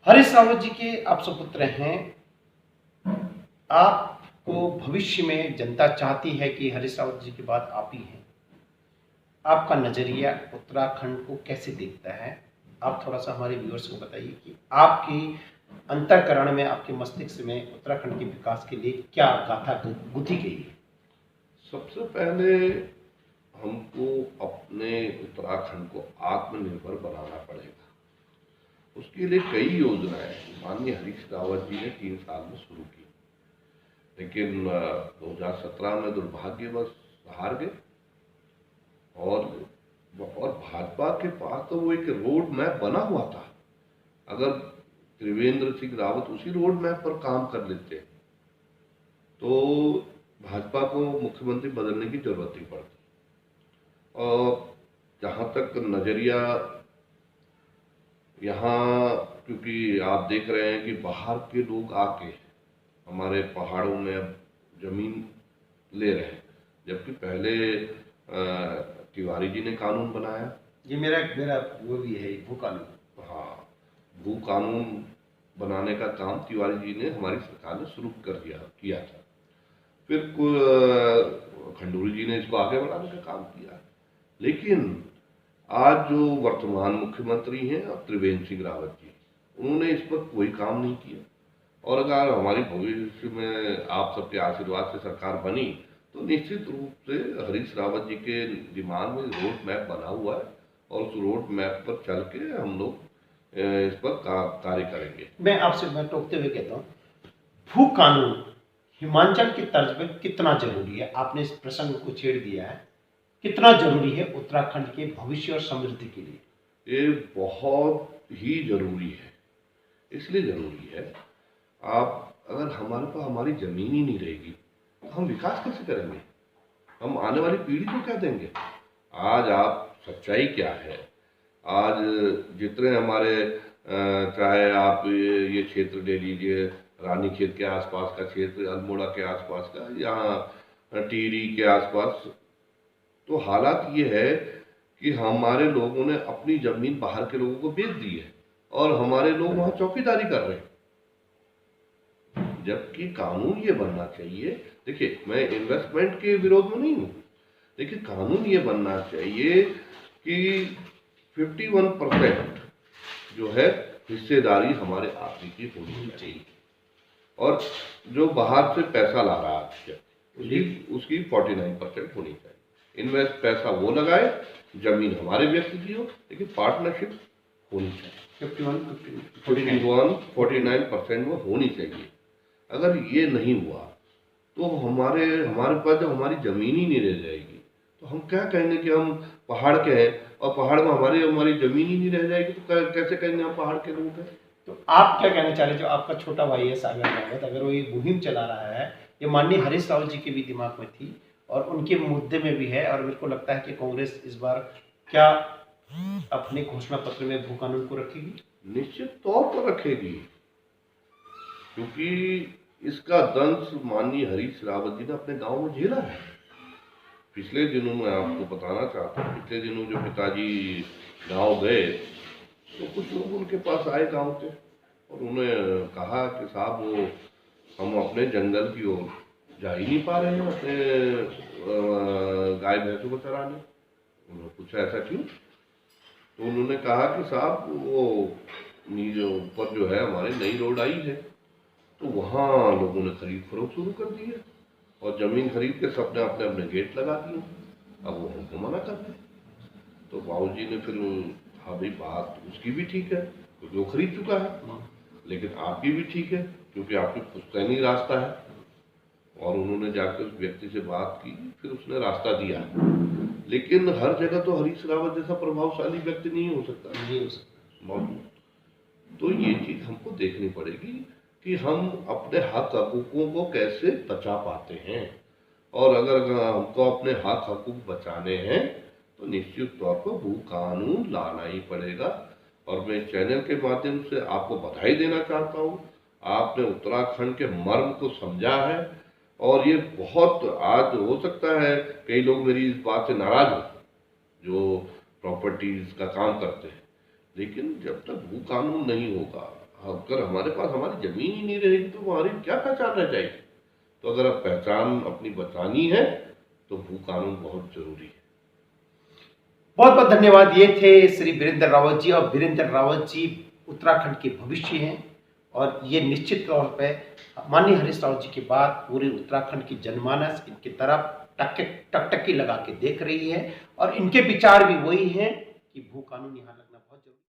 हरीश रावत जी के आप सुपुत्र हैं। आपको भविष्य में जनता चाहती है कि हरीश रावत जी के बाद आप ही हैं। आपका नजरिया उत्तराखंड को कैसे देखता है? आप थोड़ा सा हमारे व्यूअर्स को बताइए कि आपकी अंतःकरण में, आपके मस्तिष्क में उत्तराखंड के विकास के लिए क्या गाथा गुथी गई है? सबसे पहले हमको अपने उत्तराखंड को आत्मनिर्भर बनाना पड़ेगा। उसके लिए कई योजनाएं माननीय हरीश रावत जी ने 3 साल में शुरू की, लेकिन 2017 में दुर्भाग्यवश हार गए। और भाजपा के पास तो वो एक रोड मैप बना हुआ था। अगर त्रिवेंद्र सिंह रावत उसी रोड मैप पर काम कर लेते तो भाजपा को मुख्यमंत्री बदलने की जरूरत नहीं पड़ती। और जहाँ तक नजरिया यहाँ, क्योंकि आप देख रहे हैं कि बाहर के लोग आके हमारे पहाड़ों में अब जमीन ले रहे हैं, जबकि पहले तिवारी जी ने कानून बनाया। ये मेरा मेरा वो भी है, भू कानून। हाँ, भू कानून बनाने का काम तिवारी जी ने, हमारी सरकार ने शुरू किया था। फिर खंडूरी जी ने इसको आगे बढ़ाने का काम किया। लेकिन आज जो वर्तमान मुख्यमंत्री हैं त्रिवेंद्र सिंह रावत जी, उन्होंने इस पर कोई काम नहीं किया। और अगर हमारी भविष्य में आप सबके आशीर्वाद से सरकार बनी तो निश्चित रूप से हरीश रावत जी के दिमाग में रोड मैप बना हुआ है और उस रोड मैप पर चल के हम लोग इस पर कार्य करेंगे। मैं टोकते हुए कहता हूँ, भू कानून हिमाचल की तर्ज पर कितना जरूरी है? आपने इस प्रसंग को छेड़ दिया है। कितना जरूरी है उत्तराखंड के भविष्य और समृद्धि के लिए? ये बहुत ही जरूरी है। इसलिए जरूरी है, आप अगर हमारे पास हमारी जमीन ही नहीं रहेगी तो हम विकास कैसे करेंगे? हम आने वाली पीढ़ी को क्या देंगे? आज आप सच्चाई क्या है, आज जितने हमारे चाहे आप ये क्षेत्र ले लीजिए, रानीखेत के आसपास का क्षेत्र, अल्मोड़ा के आसपास का, यहाँ टिहरी के आसपास, तो हालात ये है कि हमारे लोगों ने अपनी जमीन बाहर के लोगों को बेच दी है और हमारे लोग वहां चौकीदारी कर रहे हैं। जबकि कानून ये बनना चाहिए, देखिए मैं इन्वेस्टमेंट के विरोध में नहीं हूँ, लेकिन कानून ये बनना चाहिए कि 51% जो है हिस्सेदारी हमारे आदमी की होनी चाहिए। और जो बाहर से पैसा ला रहा है उसकी 49% होनी चाहिए। इन्वेस्ट पैसा वो लगाए, जमीन हमारे व्यक्ति की हो, लेकिन पार्टनरशिप होनी चाहिए। 49% वो होनी चाहिए। अगर ये नहीं हुआ तो हमारे पास जब हमारी जमीन ही नहीं रह जाएगी तो हम क्या कहेंगे कि हम पहाड़ के हैं, और पहाड़ में हमारी जमीन ही नहीं रह जाएगी तो कैसे कहेंगे हम पहाड़ के लोग हैं? तो आप क्या कहना चाह रहे हैं, जो आपका छोटा भाई है सागर रावत, अगर वो ये मुहिम चला रहा है, ये माननीय हरीश रावत जी के भी दिमाग में थी और उनके मुद्दे में भी है, और मेरे को लगता है कि कांग्रेस इस बार क्या अपने घोषणा पत्र में भू कानून को रखेगी? निश्चित तौर पर रखेगी, क्योंकि इसका दंश माननीय हरीश रावत जी ने अपने गांव में झेला है। पिछले दिनों में आपको बताना चाहता हूँ, पिछले दिनों जो पिताजी गांव गए तो कुछ लोग उनके पास आए गांव के और उन्हें कहा कि साहब वो हम अपने जंगल की ओर जा ही नहीं पा रहे हैं अपने गाय भैंसों को चराने। उन्होंने पूछा ऐसा क्यों? तो उन्होंने कहा कि साहब वो ऊपर जो है हमारे नई रोड आई है तो वहाँ लोगों ने खरीद फरोख्त शुरू कर दी है और जमीन खरीद के सबने अपने अपने गेट लगा दिए। अब वो हमको मना करते हैं। तो बाबूजी ने फिर, हाँ भाई बात उसकी भी ठीक है क्योंकि वो खरीद चुका है, लेकिन आपकी भी ठीक है क्योंकि आपकी पुश्तैनी रास्ता है। और उन्होंने जाकर उस व्यक्ति से बात की, फिर उसने रास्ता दिया। लेकिन हर जगह तो हरीश रावत जैसा प्रभावशाली व्यक्ति नहीं हो सकता मौजूद। तो ये चीज हमको देखनी पड़ेगी कि हम अपने हक हकूकों को कैसे बचा पाते हैं, और अगर हमको अपने हक हकूक बचाने हैं तो निश्चित तौर पर भू कानून लाना ही पड़ेगा। और मैं इस चैनल के माध्यम से आपको बधाई देना चाहता हूँ, आपने उत्तराखंड के मर्म को समझा है। और ये बहुत, आज हो सकता है कई लोग मेरी इस बात से नाराज हो जो प्रॉपर्टीज का काम करते हैं, लेकिन जब तक भू कानून नहीं होगा, अगर हमारे पास हमारी जमीन ही नहीं रहेगी तो हमारी क्या पहचान रह जाएगी। तो अगर अब पहचान अपनी बचानी है तो भू कानून बहुत जरूरी है। बहुत बहुत धन्यवाद। ये थे श्री वीरेंद्र रावत जी, और वीरेंद्र रावत जी उत्तराखंड के भविष्य हैं, और ये निश्चित तौर पे माननीय हरीश रावत जी के बाद पूरे उत्तराखंड की जनमानस इनकी तरफ टकटकी लगा के देख रही है, और इनके विचार भी वही हैं कि भू कानून यहाँ